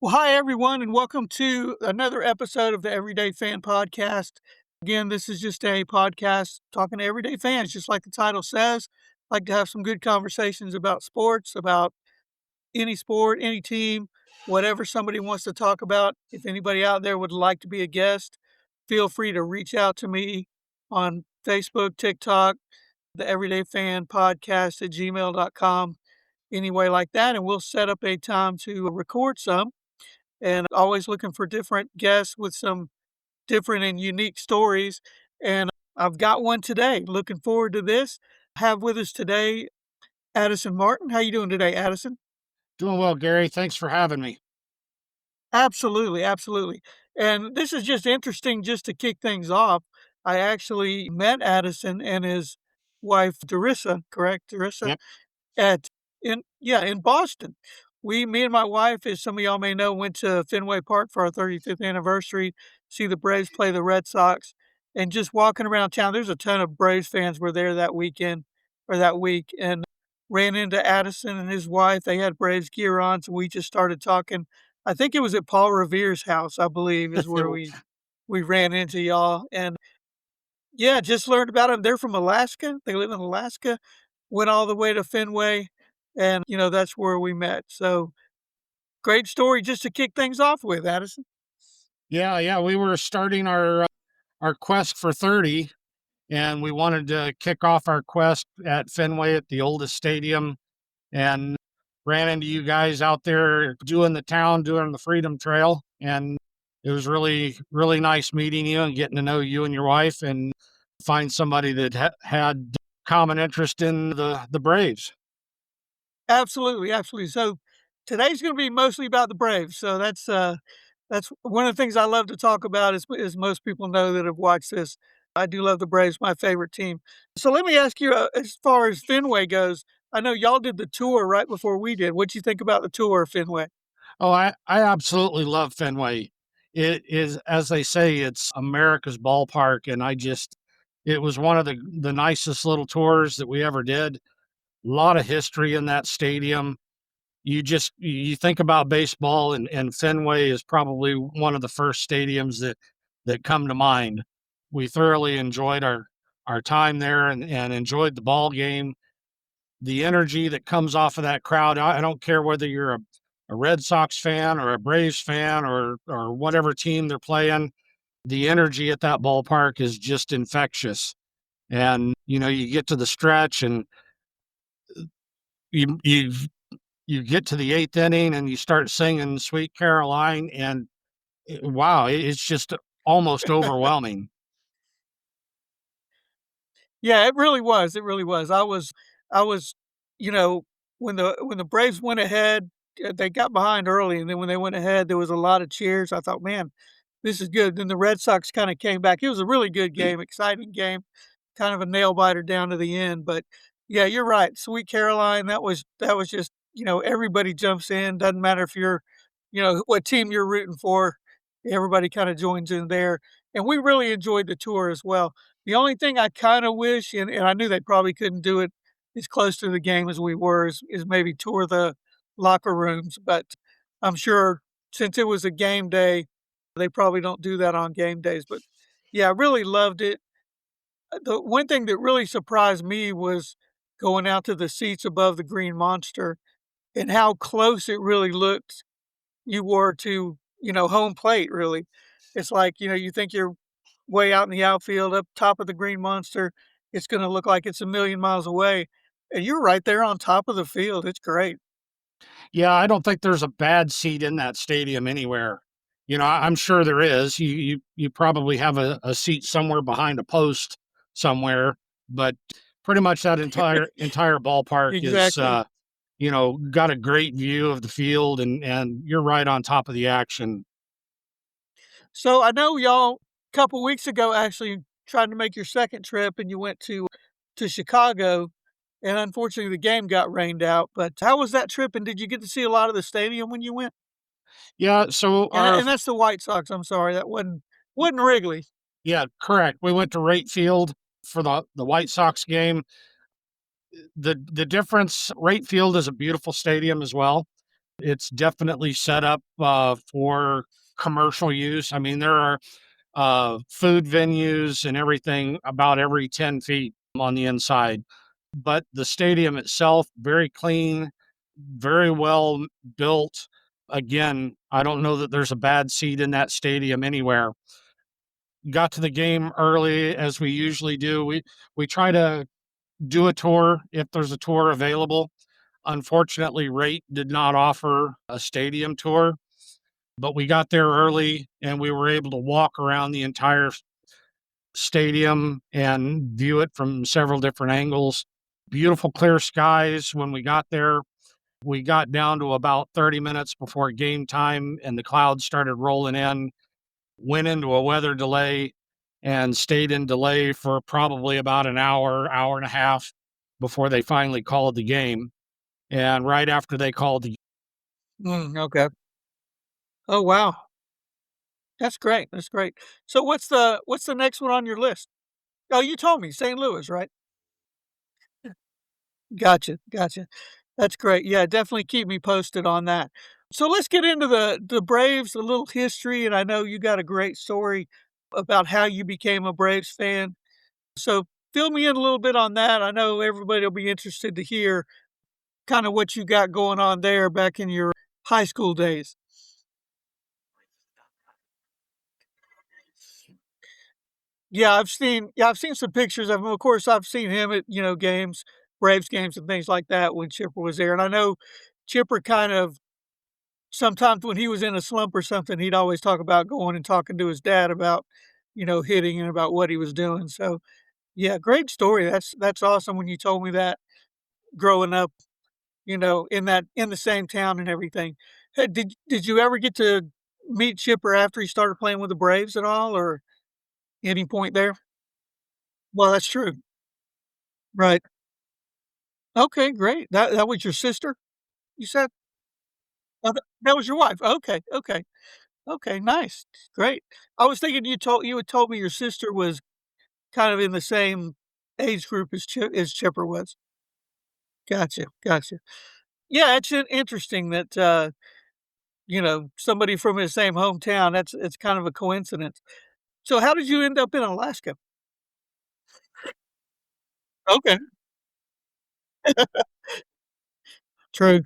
Well, hi, everyone, and welcome to another episode of the Everyday Fan Podcast. Again, this is just a podcast talking to everyday fans, just like the title says. Like to have some good conversations about sports, about any sport, any team, whatever somebody wants to talk about. If anybody out there would like to be a guest, feel free to reach out to me on Facebook, TikTok, the Everyday Fan Podcast at gmail.com, any way like that, and we'll set up a time to record some and always looking for different guests with some different and unique stories. And I've got one today. Looking forward to this. Have with us today Adison Martin. How you doing today, Addison? Doing well, Gary. Thanks for having me. Absolutely, absolutely. And this is just interesting just to kick things off. I actually met Addison and his wife, Darissa, correct? Darissa? Yep. At in Boston. Me and my wife, as some of y'all may know, went to Fenway Park for our 35th anniversary, see the Braves play the Red Sox, and just walking around town, there's a ton of Braves fans were there that weekend or that week, and ran into Addison and his wife. They had Braves gear on, so we just started talking. I think it was at Paul Revere's house, I believe, is where we ran into y'all, and yeah, just learned about them. They're from Alaska. They live in Alaska. Went all the way to Fenway, and, that's where we met. So, great story just to kick things off with, Addison. Yeah. We were starting our quest for 30, and we wanted to kick off our quest at Fenway at the oldest stadium, and ran into you guys out there doing the Freedom Trail, and it was really really nice meeting you and getting to know you and your wife, and find somebody that had common interest in the Braves. Absolutely, absolutely. So, today's gonna be mostly about the Braves. So that's one of the things I love to talk about as most people know that have watched this. I do love the Braves, my favorite team. So let me ask you, as far as Fenway goes, I know y'all did the tour right before we did. What'd you think about the tour of Fenway? Oh, I absolutely love Fenway. It is, as they say, it's America's ballpark. And it was one of the nicest little tours that we ever did. A lot of history in that stadium. You think about baseball, and Fenway is probably one of the first stadiums that come to mind. We thoroughly enjoyed our time there, and enjoyed the ball game. The energy that comes off of that crowd. I don't care whether you're a Red Sox fan or a Braves fan, or whatever team they're playing. The energy at that ballpark is just infectious. And you get to the stretch, and you you you get to the eighth inning, and you start singing "Sweet Caroline," and wow, it's just almost overwhelming. Yeah, it really was, it really was. I was, you know, when the Braves went ahead, they got behind early, and then when they went ahead, there was a lot of cheers. I thought, "Man, this is good." Then the Red Sox kinda came back. It was a really good game, exciting game, kind of a nail biter down to the end, but yeah, you're right. Sweet Caroline, that was just, everybody jumps in, doesn't matter if you're, what team you're rooting for, everybody kinda joins in there, and we really enjoyed the tour as well. The only thing I kinda wish, and I knew they probably couldn't do it as close to the game as we were, is maybe tour the locker rooms, but I'm sure since it was a game day, they probably don't do that on game days, but yeah, I really loved it. The one thing that really surprised me was going out to the seats above the Green Monster and how close it really looked you were to, home plate, really. It's like, you think you're way out in the outfield, up top of the Green Monster, it's gonna look like it's a million miles away, and you're right there on top of the field. It's great. Yeah, I don't think there's a bad seat in that stadium anywhere. I'm sure there is. You probably have a seat somewhere behind a post somewhere, but pretty much that entire ballpark is Exactly. got a great view of the field, and you're right on top of the action. So I know y'all a couple weeks ago actually tried to make your second trip and you went to Chicago, and unfortunately the game got rained out. But how was that trip, and did you get to see a lot of the stadium when you went? Yeah, so our And that's the White Sox. I'm sorry, that wasn't Wrigley. yeah, correct. We went to Rate Field for the White Sox game. The difference, Rate Field is a beautiful stadium as well. It's definitely set up for commercial use. I mean, there are food venues and everything about every 10 feet on the inside. But the stadium itself, very clean, very well built. Again, I don't know that there's a bad seat in that stadium anywhere. Got to the game early as we usually do. We try to do a tour if there's a tour available. Unfortunately, Rate did not offer a stadium tour, but we got there early and we were able to walk around the entire stadium and view it from several different angles. Beautiful clear skies when we got there. We got down to about 30 minutes before game time and the clouds started rolling in, went into a weather delay and stayed in delay for probably about an hour, hour and a half before they finally called the game. And right after they called the Okay. Oh, wow. That's great, that's great. So what's the next one on your list? Oh, you told me, St. Louis, right? Gotcha, gotcha. That's great. Yeah, definitely keep me posted on that. So let's get into the Braves, a little history, and I know you got a great story about how you became a Braves fan. So fill me in a little bit on that. I know everybody will be interested to hear kinda what you got going on there back in your high school days. I've seen some pictures of him. Of course, I've seen him at, games, Braves games and things like that when Chipper was there, and I know Chipper kind of sometimes when he was in a slump or something, he'd always talk about going and talking to his dad about, hitting and about what he was doing. So, yeah, great story. That's awesome when you told me that growing up, in the same town and everything. Hey, did you ever get to meet Chipper after he started playing with the Braves at all or any point there? Well, that's true. Right. Okay, great. That was your sister, you said? Oh, that was your wife. Okay, okay. Okay, nice. Great. I was thinking you had told me your sister was kind of in the same age group as Chipper was. Gotcha, gotcha. Yeah, it's interesting that, somebody from his same hometown, it's kind of a coincidence. So how did you end up in Alaska? Okay. True.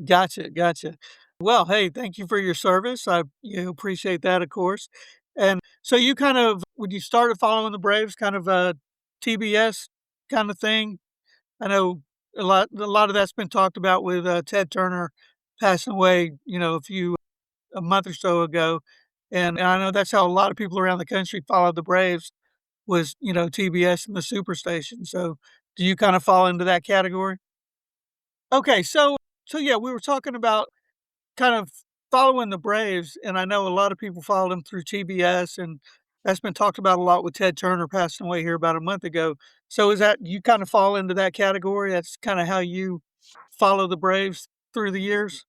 Gotcha, gotcha. Well, hey, thank you for your service. Appreciate that, of course. And so you kind of when you started following the Braves, kind of a TBS kind of thing. I know a lot of that's been talked about with Ted Turner passing away, a month or so ago. And I know that's how a lot of people around the country followed the Braves was, TBS and the Superstation. So do you kind of fall into that category? Okay, so yeah, we were talking about kind of following the Braves, and I know a lot of people followed them through TBS, and that's been talked about a lot with Ted Turner passing away here about a month ago. So is that you kind of fall into that category? That's kind of how you follow the Braves through the years?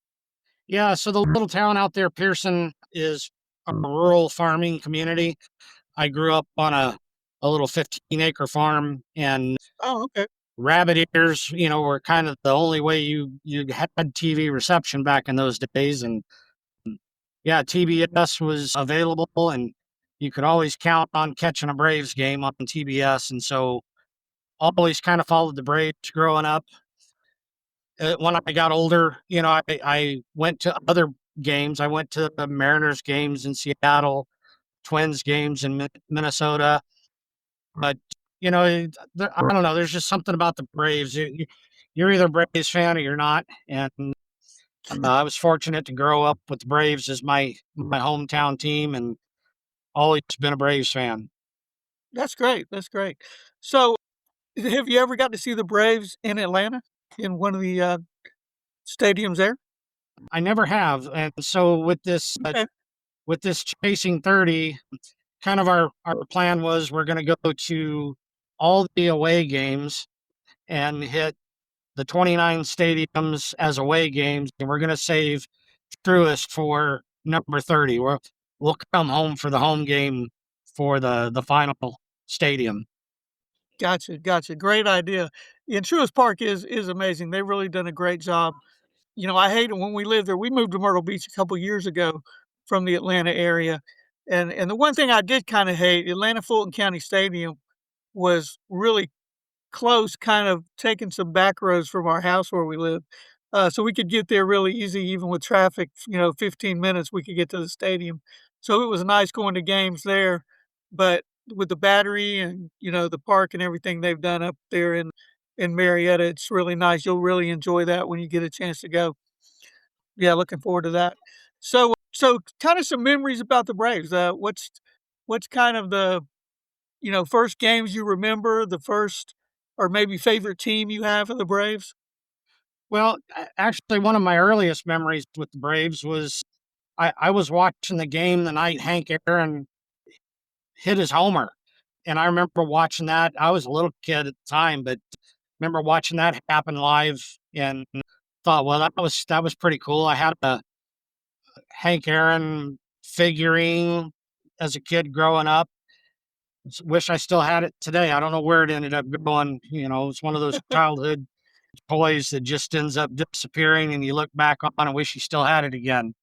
Yeah, so the little town out there, Pearson, is a rural farming community. I grew up on a little 15-acre farm, and Oh, okay. rabbit ears, were kind of the only way you had TV reception back in those days. And yeah, TBS was available, and you could always count on catching a Braves game on TBS. And so always kind of followed the Braves growing up. When I got older, I went to other games. I went to the Mariners games in Seattle, Twins games in Minnesota. But I don't know. There's just something about the Braves. You're either a Braves fan or you're not. And I was fortunate to grow up with the Braves as my hometown team, and always been a Braves fan. That's great. That's great. So have you ever got to see the Braves in Atlanta in one of the stadiums there? I never have, and so Okay. with this chasing 30, kind of our plan was we're going to go to all the away games and hit the 29 stadiums as away games, and we're going to save Truist for number 30. We'll come home for the home game for the final stadium. Gotcha, gotcha. Great idea. And Truist Park is amazing. They've really done a great job. I hate it when we lived there. We moved to Myrtle Beach a couple years ago from the Atlanta area, and the one thing I did kinda hate, Atlanta Fulton County Stadium was really close, kind of taking some back roads from our house where we live, so we could get there really easy even with traffic, 15 minutes, we could get to the stadium. So it was nice going to games there, but with the Battery and, the park and everything they've done up there in Marietta, it's really nice. You'll really enjoy that when you get a chance to go. Yeah, looking forward to that. So kinda some memories about the Braves. What's kind of the, first games you remember, the first or maybe favorite team you have of the Braves? Well, actually, one of my earliest memories with the Braves was I was watching the game the night Hank Aaron hit his homer. And I remember watching that. I was a little kid at the time, but remember watching that happen live and thought, well, that was pretty cool. I had a Hank Aaron figurine as a kid growing up. Wish I still had it today. I don't know where it ended up going. It's one of those childhood toys that just ends up disappearing, and you look back on and wish you still had it again.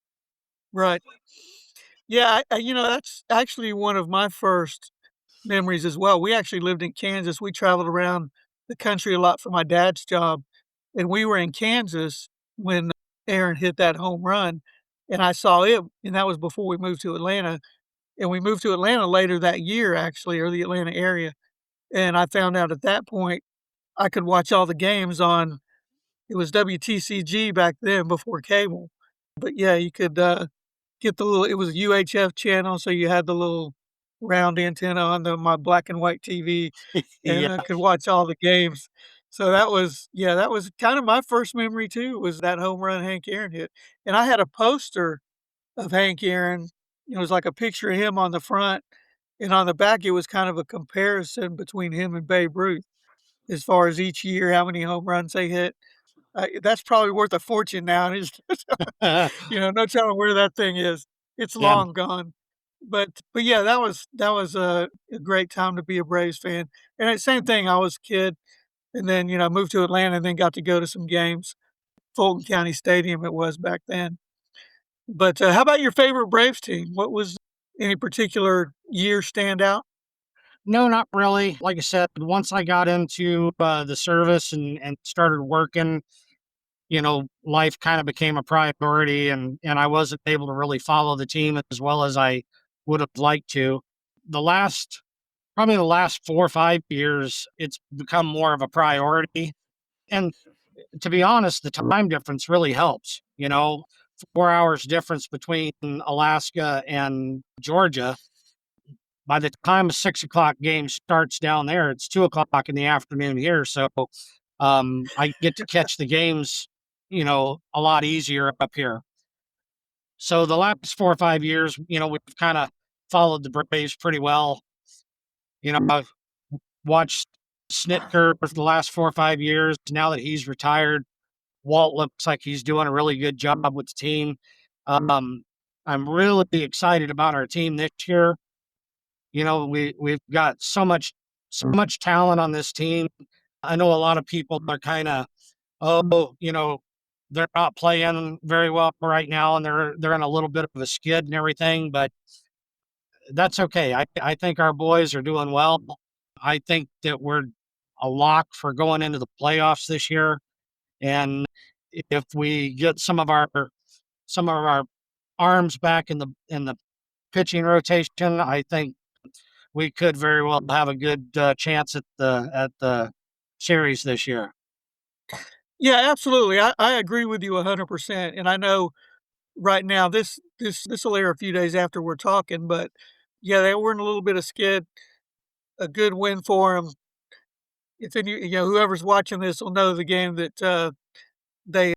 Right. Yeah, that's actually one of my first memories as well. We actually lived in Kansas. We traveled around the country a lot for my dad's job, and we were in Kansas when Aaron hit that home run, and I saw it, and that was before we moved to Atlanta, and we moved to Atlanta later that year actually, or the Atlanta area, and I found out at that point I could watch all the games on it was WTCG back then before cable. But yeah, you could, get the little it was a UHF channel, so you had the little round antenna on my black and white TV and, Yeah. could watch all the games. So that was kind of my first memory too, was that home run Hank Aaron hit. And I had a poster of Hank Aaron, it was like a picture of him on the front, and on the back, it was kind of a comparison between him and Babe Ruth as far as each year, how many home runs they hit. That's probably worth a fortune now, and it's no telling where that thing is. It's Yeah. long gone. But yeah, that was a great time to be a Braves fan. And the same thing, I was a kid and then, moved to Atlanta and then got to go to some games. Fulton County Stadium it was back then. But, how about your favorite Braves team? What was any particular year stand out? No, not really. Like I said, once I got into the service and started working, life kind of became a priority, and I wasn't able to really follow the team as well as I would have liked to. The last, probably the last 4 or 5 years, it's become more of a priority. And to be honest, the time difference really helps. 4 hours difference between Alaska and Georgia. By the time a 6 o'clock game starts down there, it's 2 o'clock in the afternoon here. So I get to catch the games, a lot easier up here. So the last 4 or 5 years, we've kind of followed the Braves pretty well. I've watched Snitker for the last 4 or 5 years. Now that he's retired, Walt looks like he's doing a really good job with the team. Um, I'm really excited about our team this year. We've got so much talent on this team. I know a lot of people are kind of, oh, they're not playing very well right now, and they're in a little bit of a skid and everything, but that's okay. I think our boys are doing well. I think that we're a lock for going into the playoffs this year. And if we get some of our arms back in the pitching rotation, I think we could very well have a good chance at the series this year. Yeah, absolutely. I agree with you 100%, and I know right now this'll air a few days after we're talking, but yeah, they were in a little bit of skid, a good win for them. If any whoever's watching this will know the game that, they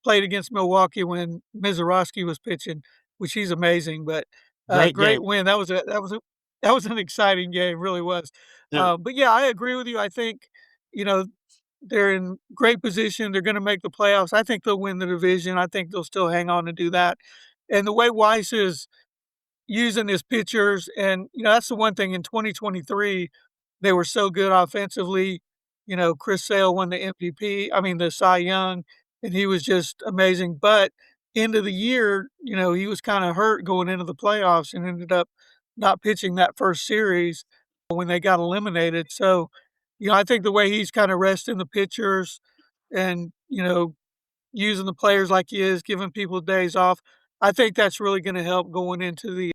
played against Milwaukee when Mizorowski was pitching, which he's amazing, but, Great game. great win. That was an exciting game, really was. Yeah. But yeah, I agree with you. I think, you know, they're in great position. They're gonna make the playoffs. I think they'll win the division. I think they'll still hang on and do that. And the way Weiss is using his pitchers and, that's the one thing in 2023, they were so good offensively. Chris Sale won the MVP, I mean, the Cy Young. and he was just amazing. But end of the year, he was kind of hurt going into the playoffs and ended up not pitching that first series when they got eliminated. So, I think the way he's kind of resting the pitchers and, using the players like he is, giving people days off, I think that's really going to help going into the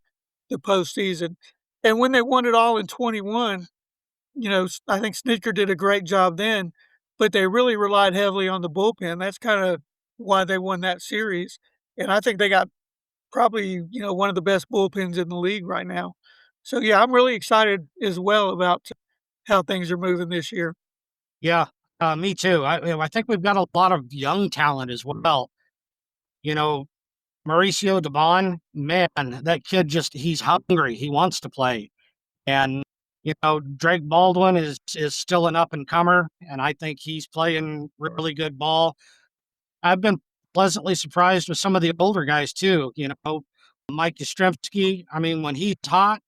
postseason. And when they won it all in 21, I think Snitker did a great job then, but they really relied heavily on the bullpen. That's kind of why they won that series. And I think they got probably, one of the best bullpens in the league right now. So yeah, I'm really excited as well about how things are moving this year. Yeah, me too. I think we've got a lot of young talent as well. You know, Mauricio Debon, man, that kid he's hungry. He wants to play. And, Drake Baldwin is still an up and comer, and I think he's playing really good ball. I've been pleasantly surprised with some of the older guys too. Mike Yastrzemski. I mean, when he's hot,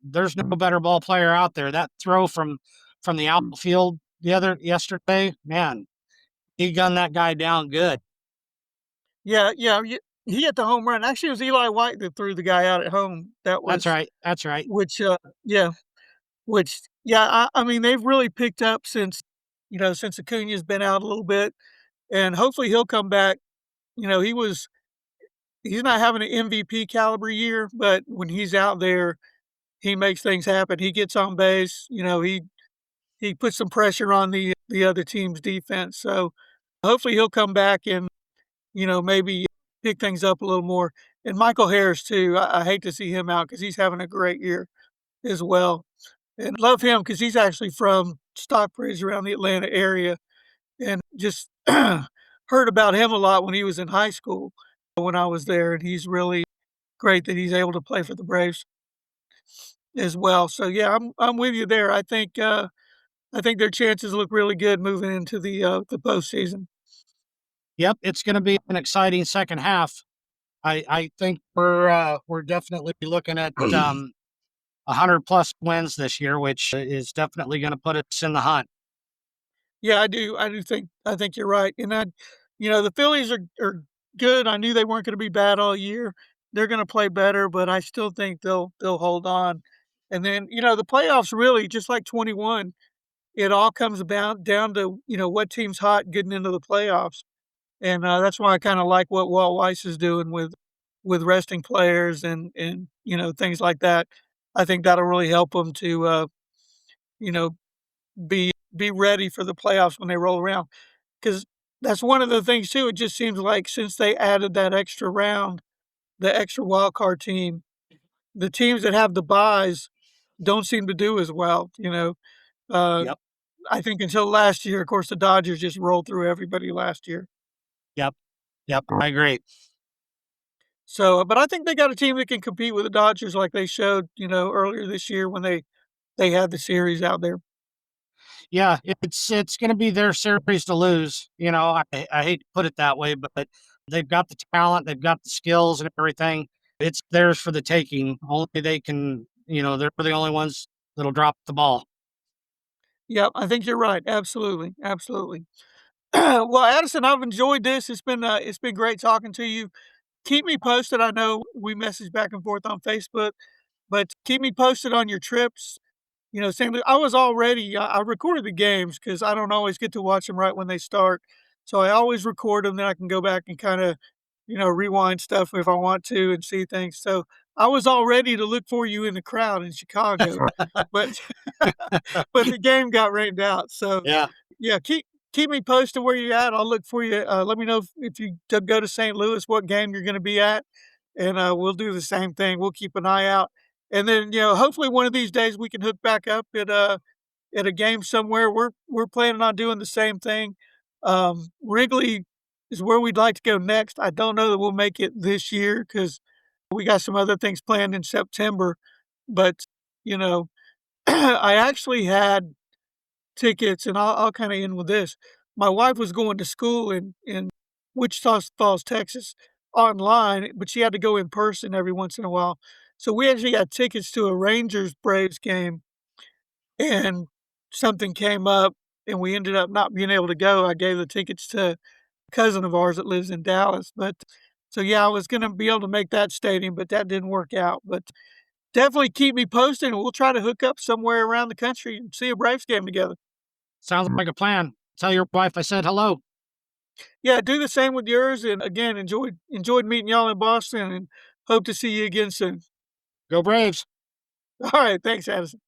there's no better ball player out there. That throw from the outfield yesterday, man, he gunned that guy down good. Yeah, yeah, he hit the home run. Actually, it was Eli White that threw the guy out at home. That That's was right. That's right. which, yeah, yeah, I mean, they've really picked up since Acuna's been out a little bit, and hopefully he'll come back. He's not having an MVP caliber year, but when he's out there, he makes things happen. He gets on base. He puts some pressure on the other team's defense. So hopefully he'll come back and maybe pick things up a little more. And Michael Harris too. I hate to see him out because he's having a great year as well, and love him because he's actually from Stockbridge around the Atlanta area, and just heard about him a lot when he was in high school when I was there, and he's really great that he's able to play for the Braves as well. So yeah, I'm with you there. I think their chances look really good moving into the postseason. Yep, it's going to be an exciting second half. I think we're definitely looking at 100+ wins this year, which is definitely going to put us in the hunt. Yeah, I think you're right, and the Phillies are good. I knew they weren't going to be bad all year. They're going to play better, but I still think they'll hold on. And then the playoffs really just like 21. It all comes about down to what team's hot getting into the playoffs. And that's why I kind of like what Walt Weiss is doing with resting players and things like that. I think that'll really help them to you know be ready for the playoffs when they roll around. Because that's one of the things too. It just seems like since they added that extra round, the extra wild card team, the teams that have the buys don't seem to do as well. Uh, Yep, I think until last year, of course, the Dodgers just rolled through everybody last year. yep, yep. I agree. So, but I think they got a team that can compete with the Dodgers like they showed, earlier this year when they had the series out there. Yeah, it's going to be their series to lose. I hate to put it that way, but they've got the talent, they've got the skills and everything. It's theirs for the taking. Only they can. They're the only ones that'll drop the ball. Yep, I think you're right. Absolutely, absolutely. Well, Addison, I've enjoyed this. It's been great talking to you. Keep me posted. I know we message back and forth on Facebook, but keep me posted on your trips. St. Louis. I recorded the games because I don't always get to watch them right when they start. So I always record them, then I can go back and kind of, rewind stuff if I want to and see things. So I was all ready to look for you in the crowd in Chicago, but but the game got rained out. So Yeah. yeah, keep me posted where you're at. I'll look for you. Let me know if you go to St. Louis, what game you're going to be at, and we'll do the same thing. We'll keep an eye out, and then hopefully one of these days we can hook back up at a game somewhere. We're planning on doing the same thing. Wrigley is where we'd like to go next. I don't know that we'll make it this year because we got some other things planned in September, but you know, I actually had tickets, and I'll kind of end with this. My wife was going to school in Wichita Falls, Texas, online, but she had to go in person every once in a while. So we actually got tickets to a Rangers Braves game, and something came up, and we ended up not being able to go. I gave the tickets to cousin of ours that lives in Dallas, but so, yeah, I was gonna be able to make that stadium, but that didn't work out, but definitely keep me posted, and we'll try to hook up somewhere around the country and see a Braves game together. Sounds like a plan. Tell your wife I said hello. Yeah, do the same with yours, and again, enjoyed meeting y'all in Boston and hope to see you again soon. Go Braves. Alright, thanks, Addison.